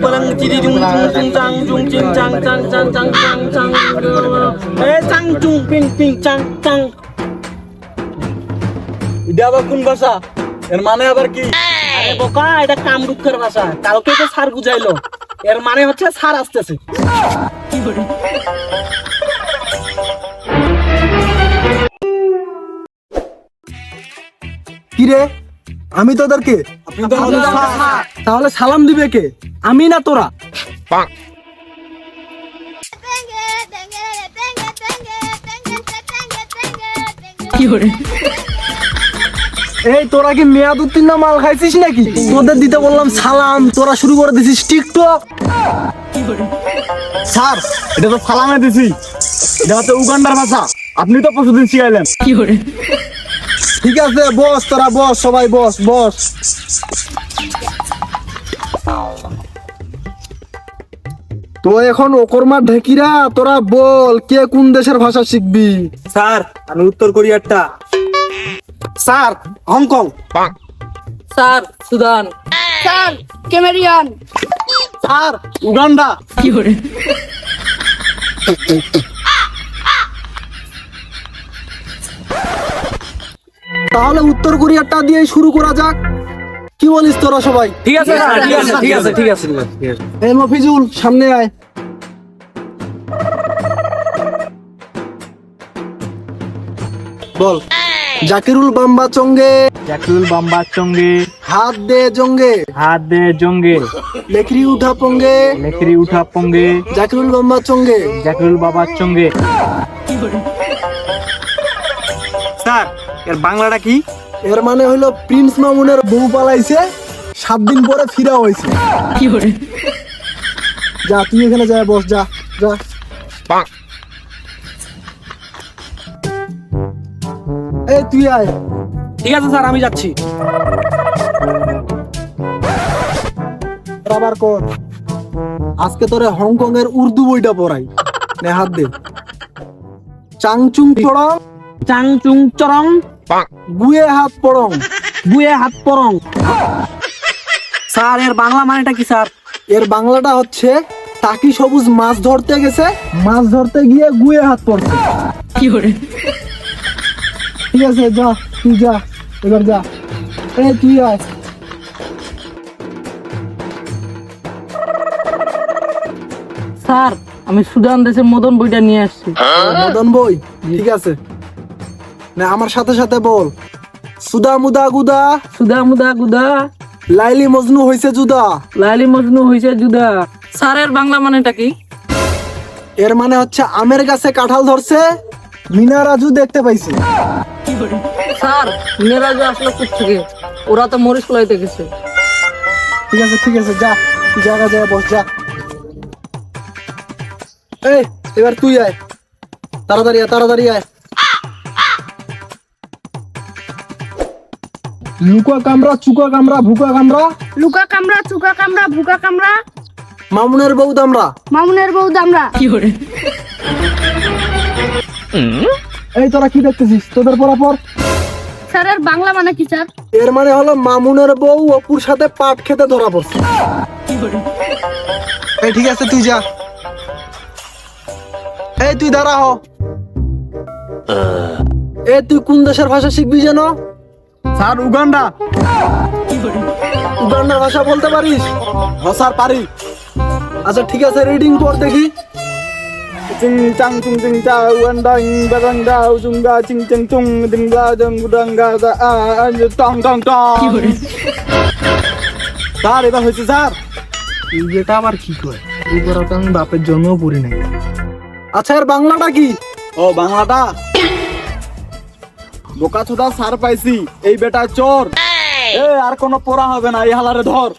পালাং চিরি Jung Jung চাং Jung চিং চাং চাং চাং চাং চাং চাং এ চাং Jung ping ping চাং চাং। এটা আবার কোন ভাষা? এর মানে আবার কি? আরে বোকা, এটা কামরূপের ভাষা। কালকে তো স্যার বুঝাইলো, এর মানে হচ্ছে স্যার আসতেছে। কিরে, আমি তোদেরকে আপনি তো আমাদের স্যার। তাহলে সালাম দিবে কে, আমি না তোরা? এই তোরা কি মেয়াদ উত্তীর্ণ মাল খাইছিস নাকি? তোদের দিতে বললাম সালাম, তোরা শুরু করে দিছিস টিকটক। স্যার, এটা তো সালামে দিছি। এটা হচ্ছে উগান্ডার ভাষা। আপনি তো প্রতিদিন শিখাইলেন। ঠিক আছে বস, তোরা বস, সবাই বস বস। তো এখন ওকরমা ঢেকিরা, তোরা বল কে কোন দেশের ভাষা শিখবি? স্যার, আমি উত্তর কোরিয়ারটা। Sir Hong Kong, sir Sudan, sir Cameroonian, sir Uganda. তাহলে উত্তর কোরিয়াটা দিয়ে শুরু করা যাক। কি বলিস তোরা সবাই? ঠিক আছে স্যার, ঠিক আছে ঠিক আছে ঠিক আছে। এই মফিজুল সামনে আয়। বল। জাকিরুল বাম্বা চঙ্গে, জাকিরুল বাম্বার সঙ্গে হাত দে জঙ্গে, হাত দে জঙ্গে, লেকরি উঠা পঙ্গে, লেখরি উঠা পঙ্গে, জাকিরুল বাম্বা চঙ্গে। জাকিরুল বাবার সঙ্গে। স্যার, এর বাংলাটা কি? এর মানে হইলো প্রিন্স মামুনের বউ পালাইছে, 7 দিন পরে ফিরা হয়েছে। যা তুই এখানে যা, বস, যা যা। এই তুই আয়। ঠিক আছে স্যার, আমি যাচ্ছি। আবার কর। আজকে তোরে হংকং এর উর্দু বইটা পড়াই। নে হাত দে। চাংচুং পড়ং, চাং চুং চরং, গুয়ে হাত পড়ং। গুয়ে হাত পরং। স্যার, এর বাংলা মানেটা কি স্যার? এর বাংলাটা হচ্ছে টাকি সবুজ মাছ ধরতে গেছে, মাছ ধরতে গিয়ে গুয়ে হাত পড়ছে। ঠিক আছে যা, তুই যা, এবার যা। এই তুই আয়। স্যার, আমি সুদান দেশের মদন বইটা নিয়ে আসছি। মদন বই, ঠিক আছে। না আমার সাথে সাথে বল। সুদা মুদা গুদা, সুদা মুদা গুদা, লাইলি মজনু হইছে জুদা। লাইলি মজনু হইছে জুদা। স্যারের বাংলা মানেটা কি? এর মানে হচ্ছে আমের গাছে কাঁঠাল ধরছে, মিনা রাজু দেখতে পাইছে। স্যার, মেয়েরাজ আসলো কোথেকে? ওরা তো মরিচ কুলাইতে গেছে। ঠিক আছে ঠিক আছে, যা তুই জায়গা যায় বস, যা। এই এবার তুই আয়, তাড়াতাড়ি আয়, তাড়াতাড়ি আয়। লুকা কামড়া, চুকা কামড়া, ভুকা কামড়া, লুকা কামড়া, চুকা কামড়া, ভুকা কামড়া, মামুনের বউ দামড়া। মামুনের বউ দামড়া। এই তোরা কি দেখতেছিস? তোদের পরাপর। স্যারের বাংলা মানে কি স্যার? এর মানে হলো মামুনের বউ অপুর সাথে পাট খেতে ধরা পড়ছে। এই ঠিক আছে তুই যা। এই তুই দাঁড়া হ। এই তুই কোন দেশের ভাষা শিখবি যেন? Sir Uganda. উগান্ডার ভাষা বলতে পারিস? হ্যাঁ স্যার, পারি। আচ্ছা ঠিক আছে, রিডিং পড় দেখি। চিং চাং চুং চিং চা উগান্ডা ইং বাগাং দাও চুঙ্গা চিং চিং চুং দিংগা জং গুডাঙ্গা দা আ টং টং টং। স্যার, এবার হয়েছে স্যার। এই যেটা আবার কি কয়? এই করা তো আমি বাপের জন্মও পড়ি নাই। আচ্ছা এর বাংলাটা কি? ও বাংলাটা বোকা ছোদা স্যার পাইছি, এই বেটা চোর। এ আর কোনো পড়া হবে না, এই হালারে ধর।